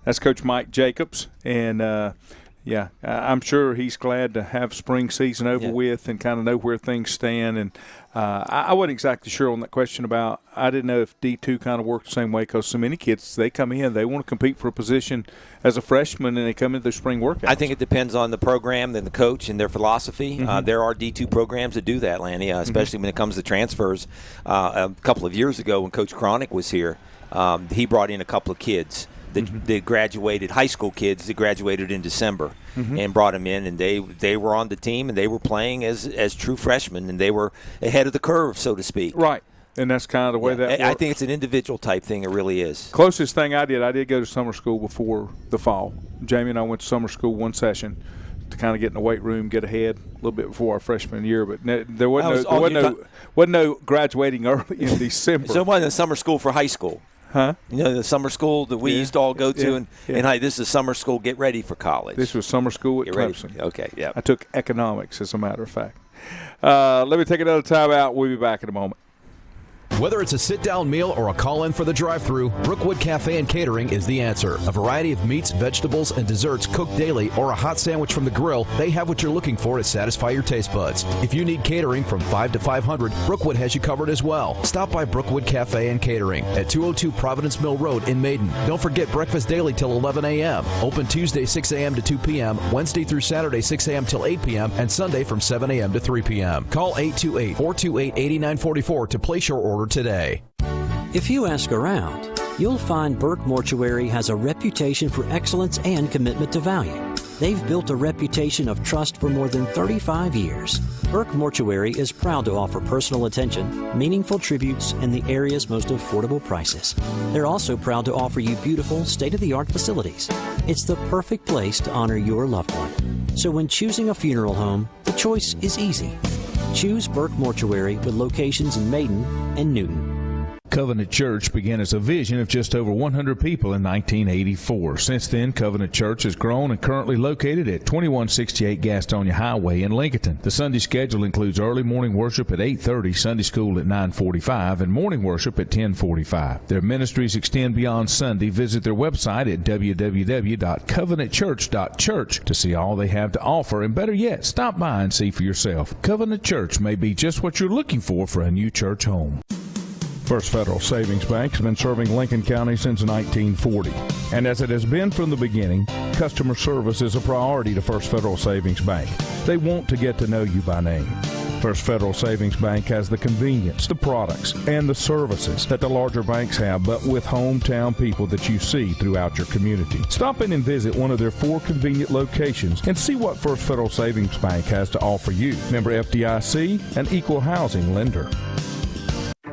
That's Coach Mike Jacobs, and I'm sure he's glad to have spring season over with and kind of know where things stand. And I wasn't exactly sure on that question about – I didn't know if D2 kind of worked the same way, because so many kids, they come in, they want to compete for a position as a freshman, and they come into their spring workouts. I think it depends on the program and the coach and their philosophy. There are D2 programs that do that, Lanny, especially when it comes to transfers. A couple of years ago when Coach Cronick was here, he brought in a couple of kids that graduated, high school kids that graduated in December, and brought them in, and they were on the team, and they were playing as true freshmen, and they were ahead of the curve, so to speak. Right, and that's kind of the way that works. I think it's an individual type thing. It really is. Closest thing I did go to summer school before the fall. Jamie and I went to summer school one session to kind of get in the weight room, get ahead a little bit before our freshman year, but there wasn't no graduating early in December. So it wasn't a summer school for high school. Huh? The summer school that we used to all go to, and hey, this is summer school. Get ready for college. This was summer school at Clemson. Okay, yeah. I took economics, as a matter of fact. Let me take another time out. We'll be back in a moment. Whether it's a sit-down meal or a call-in for the drive-thru, Brookwood Cafe and Catering is the answer. A variety of meats, vegetables, and desserts cooked daily, or a hot sandwich from the grill, they have what you're looking for to satisfy your taste buds. If you need catering from 5 to 500, Brookwood has you covered as well. Stop by Brookwood Cafe and Catering at 202 Providence Mill Road in Maiden. Don't forget breakfast daily till 11 a.m. Open Tuesday 6 a.m. to 2 p.m., Wednesday through Saturday 6 a.m. till 8 p.m., and Sunday from 7 a.m. to 3 p.m. Call 828-428-8944 to place your order today. If you ask around, you'll find Burke Mortuary has a reputation for excellence and commitment to value. They've built a reputation of trust for more than 35 years. Burke Mortuary is proud to offer personal attention, meaningful tributes, and the area's most affordable prices. They're also proud to offer you beautiful, state-of-the-art facilities. It's the perfect place to honor your loved one. So when choosing a funeral home, the choice is easy. Choose Burke Mortuary with locations in Maiden and Newton. Covenant Church began as a vision of just over 100 people in 1984. Since then, Covenant Church has grown and currently located at 2168 Gastonia Highway in Lincoln. The Sunday schedule includes early morning worship at 8:30, Sunday school at 9:45, and morning worship at 10:45. Their ministries extend beyond Sunday. Visit their website at www.covenantchurch.church to see all they have to offer, and better yet, stop by and see for yourself. Covenant Church may be just what you're looking for a new church home. First Federal Savings Bank has been serving Lincoln County since 1940. And as it has been from the beginning, customer service is a priority to First Federal Savings Bank. They want to get to know you by name. First Federal Savings Bank has the convenience, the products, and the services that the larger banks have, but with hometown people that you see throughout your community. Stop in and visit one of their 4 convenient locations and see what First Federal Savings Bank has to offer you. Member FDIC, an equal housing lender.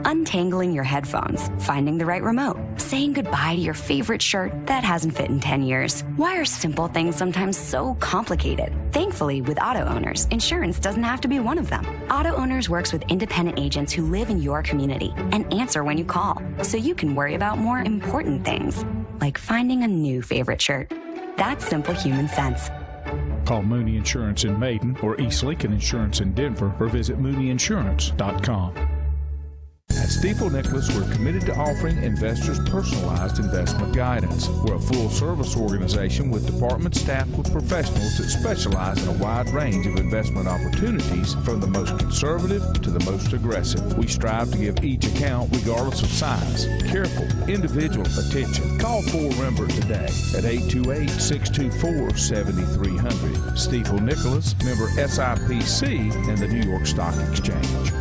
Untangling your headphones, finding the right remote, saying goodbye to your favorite shirt that hasn't fit in 10 years. Why are simple things sometimes so complicated? Thankfully, with auto owners, insurance doesn't have to be one of them. Auto Owners works with independent agents who live in your community and answer when you call, so you can worry about more important things, like finding a new favorite shirt. That's simple human sense. Call Mooney Insurance in Maiden or East Lincoln Insurance in Denver or visit mooneyinsurance.com. At Stifel Nicholas, we're committed to offering investors personalized investment guidance. We're a full-service organization with departments staffed with professionals that specialize in a wide range of investment opportunities, from the most conservative to the most aggressive. We strive to give each account, regardless of size, careful, individual attention. Call 4Rember today at 828-624-7300. Stifel Nicholas, member SIPC and the New York Stock Exchange.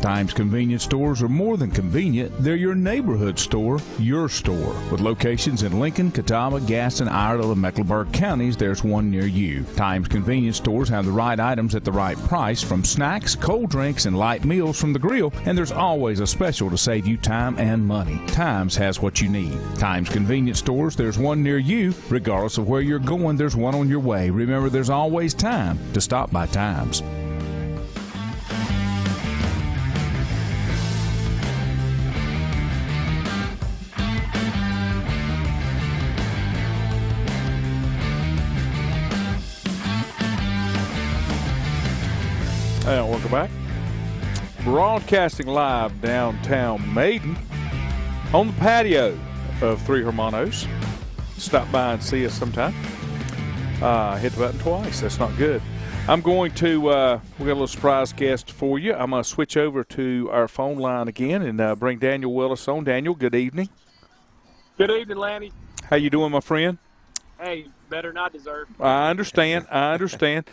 Times convenience stores are more than convenient. They're your neighborhood store, your store. With locations in Lincoln, Catawba, Gaston, Iredell, and Mecklenburg counties, there's one near you. Times convenience stores have the right items at the right price, from snacks, cold drinks, and light meals from the grill, and there's always a special to save you time and money. Times has what you need. Times convenience stores, there's one near you. Regardless of where you're going, there's one on your way. Remember, there's always time to stop by Times. Welcome back. Broadcasting live downtown Maiden on the patio of Three Hermanos. Stop by and see us sometime. Hit the button twice. That's not good. I'm going to, we got a little surprise guest for you. I'm going to switch over to our phone line again and bring Daniel Willis on. Daniel, good evening. Good evening, Lanny. How you doing, my friend? Hey, better not deserve. I understand. Understand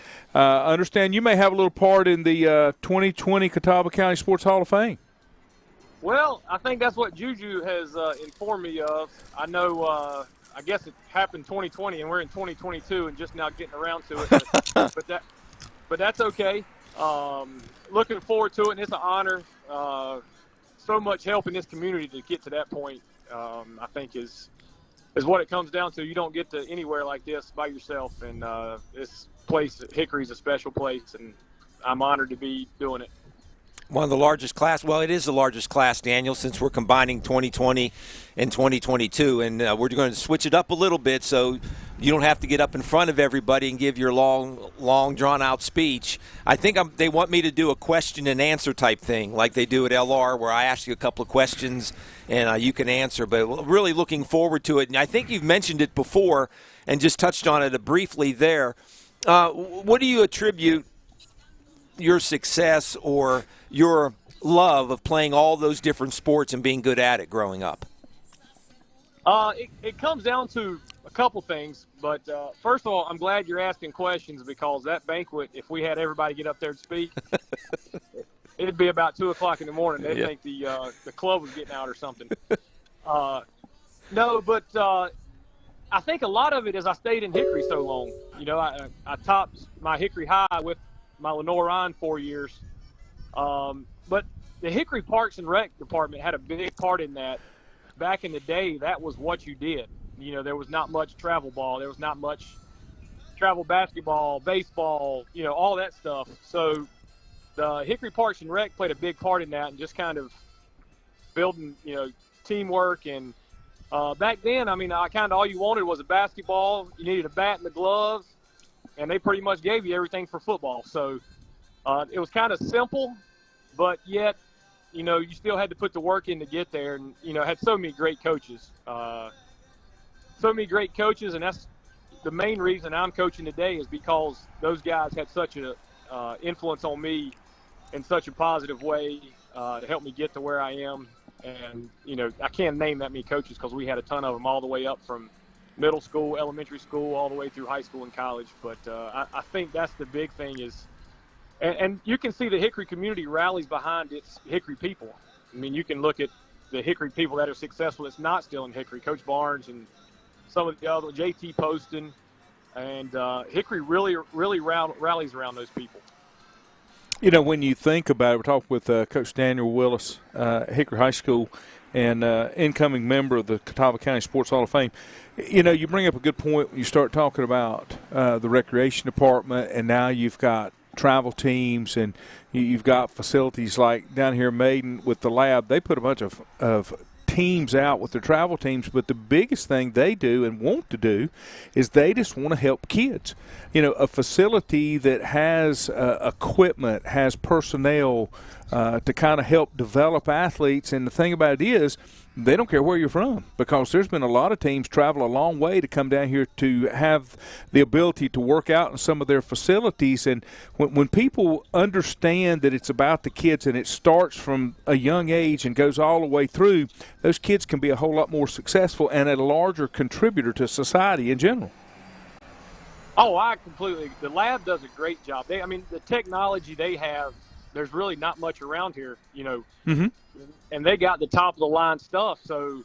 you may have a little part in the 2020 Catawba County Sports Hall of Fame. Well, I think that's what Juju has informed me of. I know, I guess it happened 2020, and we're in 2022 and just now getting around to it. But that's okay. Looking forward to it, and it's an honor. So much help in this community to get to that point, I think is what it comes down to. You don't get to anywhere like this by yourself, and this place, Hickory's a special place, and I'm honored to be doing it. One of the largest class. Well, it is the largest class, Daniel, since we're combining 2020 and 2022, and we're going to switch it up a little bit so you don't have to get up in front of everybody and give your long drawn-out speech. I think they want me to do a question and answer type thing like they do at LR, where I ask you a couple of questions and you can answer, but really looking forward to it. And I think you've mentioned it before and just touched on it briefly there. What do you attribute your success or your love of playing all those different sports and being good at it growing up? It comes down to a couple things, but first of all, I'm glad you're asking questions, because that banquet, if we had everybody get up there to speak, it'd be about 2 o'clock in the morning. They'd think the club was getting out or something. No, but I think a lot of it is I stayed in Hickory so long. You know, I topped my Hickory High with my Lenore Ryan 4 years. But the Hickory Parks and Rec department had a big part in that. Back in the day, that was what you did. You know, there was not much travel ball. There was not much travel basketball, baseball, you know, all that stuff. So the Hickory Parks and Rec played a big part in that, and just kind of building, you know, teamwork. And back then, I mean, kind of all you wanted was a basketball. You needed a bat and the gloves, and they pretty much gave you everything for football. So it was kind of simple, but yet, you know, you still had to put the work in to get there. And, you know, had so many great coaches. And that's the main reason I'm coaching today, is because those guys had such an influence on me in such a positive way. to help me get to where I am. And, I can't name that many coaches because we had a ton of them all the way up from middle school, elementary school, all the way through high school and college. But I think that's the big thing is – and you can see the Hickory community rallies behind its Hickory people. I mean, you can look at the Hickory people that are successful that's not still in Hickory, Coach Barnes and some of the other, JT Poston. And Hickory really rallies around those people. When you think about it, we're talking with Coach Daniel Willis, Hickory High School, and incoming member of the Catawba County Sports Hall of Fame. You bring up a good point when you start talking about the recreation department, and now you've got travel teams and you've got facilities like down here in Maiden with the lab. They put a bunch of teams out with their travel teams, but the biggest thing they do and want to do is they just want to help kids. A facility that has equipment, has personnel to kind of help develop athletes, and the thing about it is they don't care where you're from, because there's been a lot of teams travel a long way to come down here to have the ability to work out in some of their facilities. And when people understand that it's about the kids and it starts from a young age and goes all the way through, those kids can be a whole lot more successful and a larger contributor to society in general. Oh, the lab does a great job. The technology they have, there's really not much around here, Mm-hmm. And they got the top of the line stuff. So,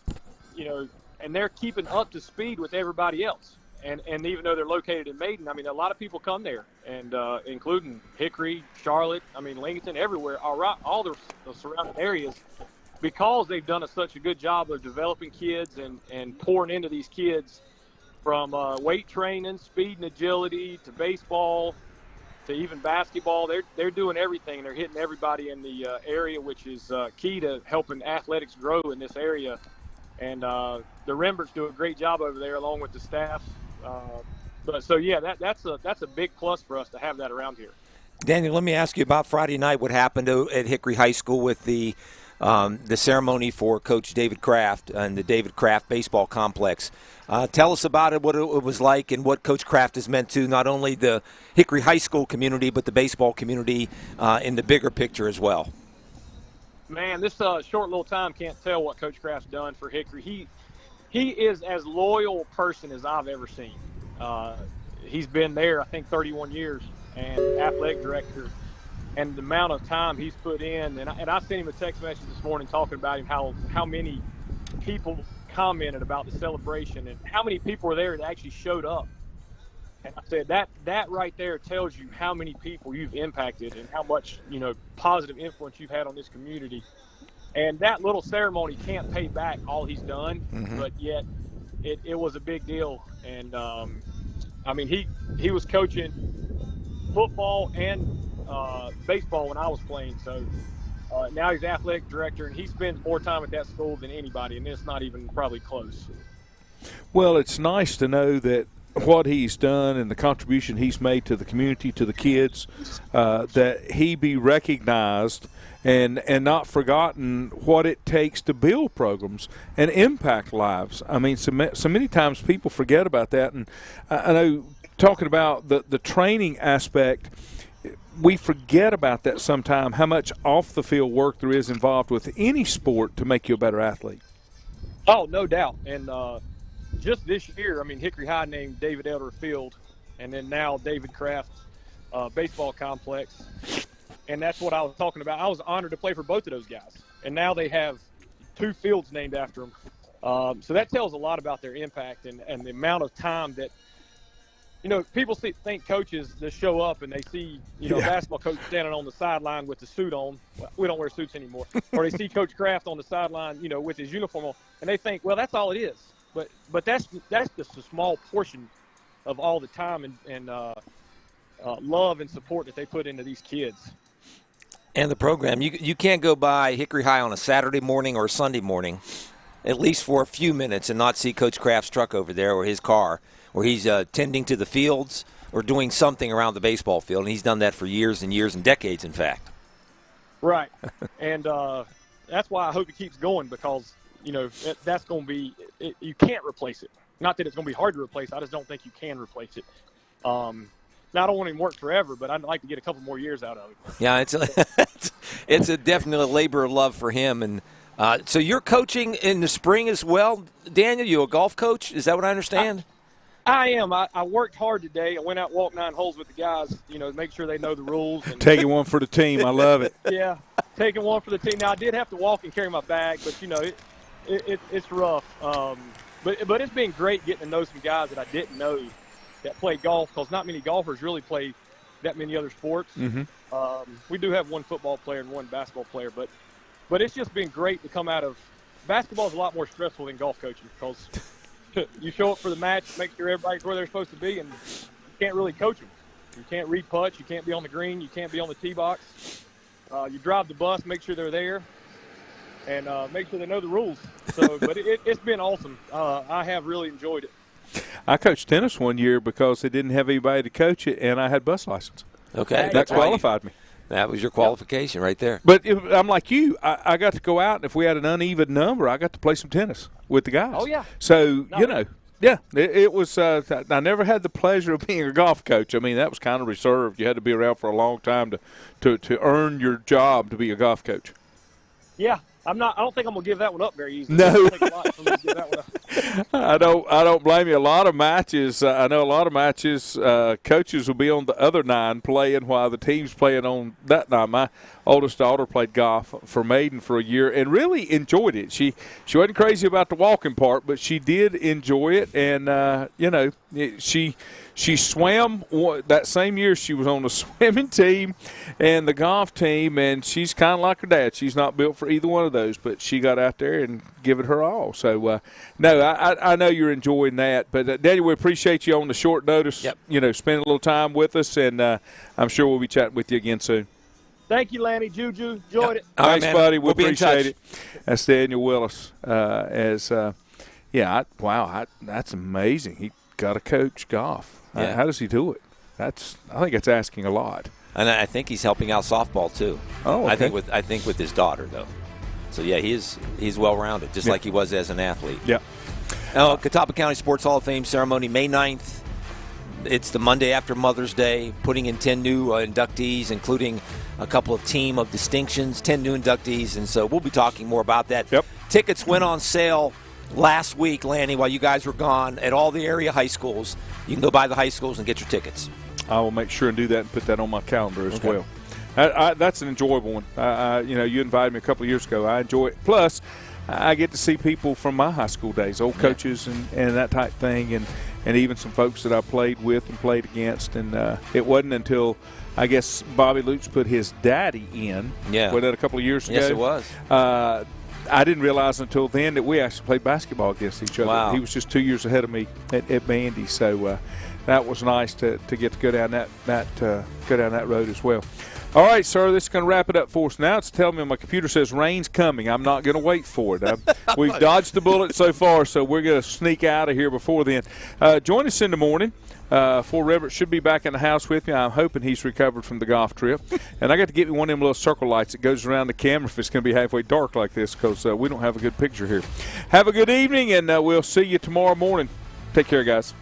and they're keeping up to speed with everybody else. And even though they're located in Maiden, a lot of people come there, and including Hickory, Charlotte, Lincoln, everywhere, all the surrounding areas, because they've done such a good job of developing kids and pouring into these kids from weight training, speed and agility, to baseball, to even basketball. They're doing everything. They're hitting everybody in the area, which is key to helping athletics grow in this area. And the Remberts do a great job over there, along with the staff. That's a big plus for us to have that around here. Daniel, let me ask you about Friday night. What happened at Hickory High School with the ceremony for Coach David Kraft and the David Kraft Baseball Complex? Tell us about it, what it was like, and what Coach Kraft has meant to not only the Hickory High School community, but the baseball community in the bigger picture as well. Man, this short little time can't tell what Coach Kraft's done for Hickory. He is as loyal a person as I've ever seen. He's been there, I think, 31 years, and athletic director. And the amount of time he's put in, and I sent him a text message this morning talking about him, how many people commented about the celebration and how many people were there that actually showed up. And I said that right there tells you how many people you've impacted and how much positive influence you've had on this community. And that little ceremony can't pay back all he's done, mm-hmm. but yet it was a big deal. And he was coaching football and baseball when I was playing. So now he's athletic director, and he spends more time at that school than anybody, and it's not even probably close. Well, it's nice to know that what he's done and the contribution he's made to the community, to the kids, that he be recognized and not forgotten what it takes to build programs and impact lives. So many times people forget about that. And I know, talking about the training aspect, we forget about that sometimes, how much off-the-field work there is involved with any sport to make you a better athlete. Oh, no doubt. And just this year, Hickory High named David Elder Field, and then now David Kraft Baseball Complex. And that's what I was talking about. I was honored to play for both of those guys. And now they have 2 fields named after them. So that tells a lot about their impact and the amount of time that, people think coaches just show up and they see, a basketball coach standing on the sideline with the suit on. Well, we don't wear suits anymore. Or they see Coach Kraft on the sideline, with his uniform on, and they think, well, that's all it is. But that's just a small portion of all the time and love and support that they put into these kids. And the program, you can't go by Hickory High on a Saturday morning or a Sunday morning, at least for a few minutes, and not see Coach Kraft's truck over there or his car, where he's tending to the fields or doing something around the baseball field. And he's done that for years and years and decades, in fact. Right. And that's why I hope it keeps going, because, that's going to be – you can't replace it. Not that it's going to be hard to replace. I just don't think you can replace it. Now, I don't want him to work forever, but I'd like to get a couple more years out of it. Yeah, It's a definite labor of love for him. And so you're coaching in the spring as well, Daniel? You a golf coach? Is that what I understand? I am. I worked hard today. I went out and walked 9 holes with the guys, to make sure they know the rules. And taking one for the team. I love it. Yeah, taking one for the team. Now, I did have to walk and carry my bag, but, it's rough. But it's been great getting to know some guys that I didn't know that play golf, because not many golfers really play that many other sports. Mm-hmm. We do have one football player and one basketball player, but it's just been great to come out of – basketball is a lot more stressful than golf coaching, because – you show up for the match, make sure everybody's where they're supposed to be, and you can't really coach them. You can't read putts. You can't be on the green. You can't be on the tee box. You drive the bus, make sure they're there, and make sure they know the rules. So, but it's been awesome. I have really enjoyed it. I coached tennis one year because they didn't have anybody to coach it, and I had bus license. Okay. That qualified me. That was your qualification right there. But I'm like you. I got to go out, and if we had an uneven number, I got to play some tennis with the guys. Oh, yeah. So, it was I never had the pleasure of being a golf coach. I mean, that was kind of reserved. You had to be around for a long time to earn your job to be a golf coach. Yeah. I don't think I'm gonna give that one up very easily. No, I don't blame you. A lot of matches, I know a lot of matches, coaches will be on the other 9 playing while the team's playing on that 9. My oldest daughter played golf for Maiden for a year and really enjoyed it. She wasn't crazy about the walking part, but she did enjoy it, and she swam that same year. She was on the swimming team and the golf team, and she's kind of like her dad. She's not built for either one of those, but she got out there and give it her all. So, I know you're enjoying that. But, Daniel, we appreciate you on the short notice, Yep. Spending a little time with us, and I'm sure we'll be chatting with you again soon. Thank you, Lanny. Juju, enjoyed it. All right, buddy. We We'll be in appreciate touch. it. That's Daniel Willis. That's amazing. He got to coach golf. Yeah. How does he do it? I think that's asking a lot. And I think he's helping out softball too. Oh, okay. I think with his daughter though. So yeah, he's well rounded, just like he was as an athlete. Yeah. Now, Catawba County Sports Hall of Fame ceremony May 9th. It's the Monday after Mother's Day, putting in 10 new inductees, including a couple of team of distinctions, 10 new inductees, and so we'll be talking more about that. Yep. Tickets went on sale last week, Lanny, while you guys were gone at all the area high schools. You can go by the high schools and get your tickets. I will make sure and do that and put that on my calendar as Okay. well. That's an enjoyable one. You invited me a couple of years ago. I enjoy it. Plus, I get to see people from my high school days, old coaches and that type thing, and even some folks that I played with and played against. And it wasn't until, I guess, Bobby Lutz put his daddy in. Yeah. Was that a couple of years ago? Yes, it was. I didn't realize until then that we actually played basketball against each other. Wow. He was just 2 years ahead of me at Mandy, so that was nice to get to go down that road as well. All right, sir, this is going to wrap it up for us. Now it's telling me my computer says rain's coming. I'm not going to wait for it. We've dodged the bullet so far, so we're going to sneak out of here before then. Join us in the morning. Fort Everett should be back in the house with me. I'm hoping he's recovered from the golf trip. And I got to get me one of them little circle lights that goes around the camera if it's going to be halfway dark like this, because we don't have a good picture here. Have a good evening, and we'll see you tomorrow morning. Take care, guys.